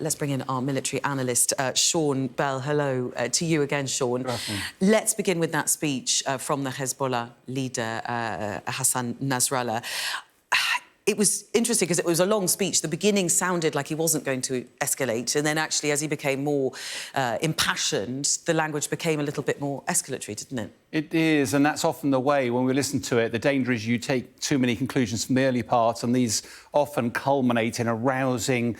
Let's bring in our military analyst, Sean Bell. Hello to you again, Sean. Good afternoon. Let's begin with that speech from the Hezbollah leader, Hassan Nasrallah. It was interesting because it was a long speech. The beginning sounded like he wasn't going to escalate, and then actually, as he became more impassioned, the language became a little bit more escalatory, didn't it? It is, and that's often the way when we listen to it. The danger is you take too many conclusions from the early part, and these often culminate in a rousing,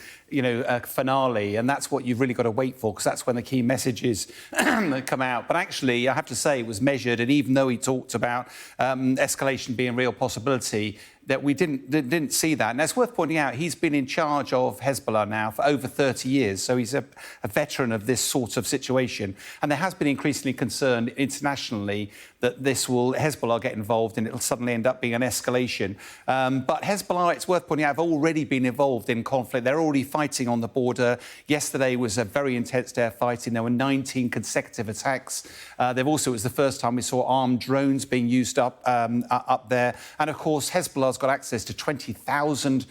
finale, and that's what you've really got to wait for, because that's when the key messages come out. But actually, I have to say, it was measured, and even though he talked about escalation being a real possibility, that we didn't see that. And it's worth pointing out, he's been in charge of Hezbollah now for over 30 years, so he's a veteran of this sort of situation. And there has been increasingly concern internationally that Hezbollah get involved and it'll suddenly end up being an escalation. But Hezbollah, it's worth pointing out, have already been involved in conflict. They're already fighting on the border. Yesterday was a very intense day of fighting. There were 19 consecutive attacks. It was the first time we saw armed drones being used up there. And, of course, Hezbollah's got access to 20,000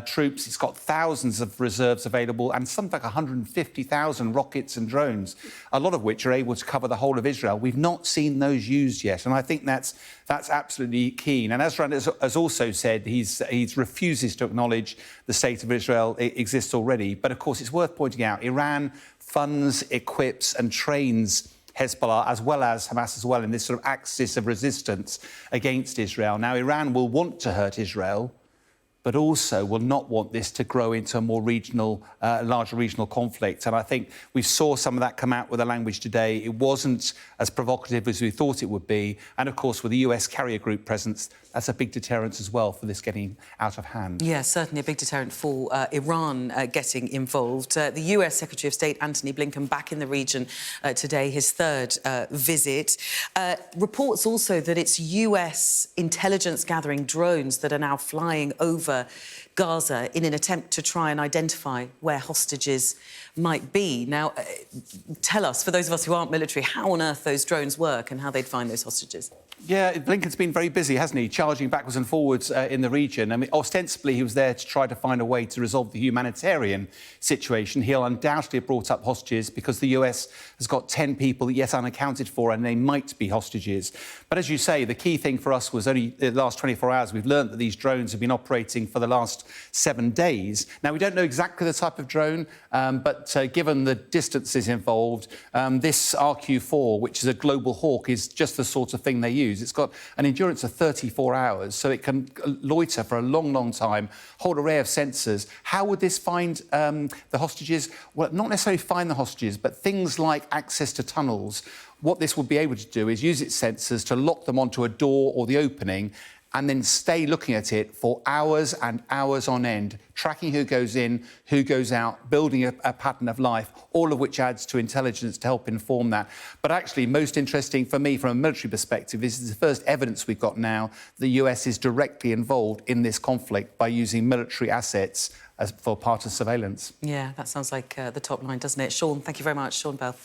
troops. It's got thousands of reserves available and something like 150,000 rockets and drones, a lot of which are able to cover the whole of Israel. We've not seen those used yet, and I think that's absolutely keen. And Nasrallah has also said he refuses to acknowledge the state of Israel exists already. But, of course, it's worth pointing out, Iran funds, equips and trains Hezbollah as well as Hamas as well in this sort of axis of resistance against Israel. Now, Iran will want to hurt Israel, but also will not want this to grow into a more larger regional conflict. And I think we saw some of that come out with the language today. It wasn't as provocative as we thought it would be. And, of course, with the US carrier group presence, that's a big deterrent as well for this getting out of hand. Yeah, certainly a big deterrent for Iran getting involved. The US Secretary of State, Antony Blinken, back in the region today, his third visit. Reports also that it's US intelligence-gathering drones that are now flying over Gaza in an attempt to try and identify where hostages might be. Now, tell us, for those of us who aren't military, how on earth those drones work and how they'd find those hostages. Yeah, Blinken's been very busy, hasn't he, charging backwards and forwards in the region. I mean, ostensibly, he was there to try to find a way to resolve the humanitarian situation. He'll undoubtedly have brought up hostages because the US has got 10 people yet unaccounted for, and they might be hostages. But as you say, the key thing for us was only the last 24 hours. We've learned that these drones have been operating for the last 7 days. Now, we don't know exactly the type of drone, but given the distances involved, this RQ-4, which is a global hawk, is just the sort of thing they use. It's got an endurance of 34 hours, so it can loiter for a long, long time, hold array of sensors. How would this find the hostages? Well, not necessarily find the hostages, but things like access to tunnels. What this will be able to do is use its sensors to lock them onto a door or the opening and then stay looking at it for hours and hours on end, tracking who goes in, who goes out, building a pattern of life, all of which adds to intelligence to help inform that. But actually, most interesting for me from a military perspective, this is the first evidence we've got now the US is directly involved in this conflict by using military assets for part of surveillance. Yeah, that sounds like the top line, doesn't it? Sean, thank you very much. Sean Bell.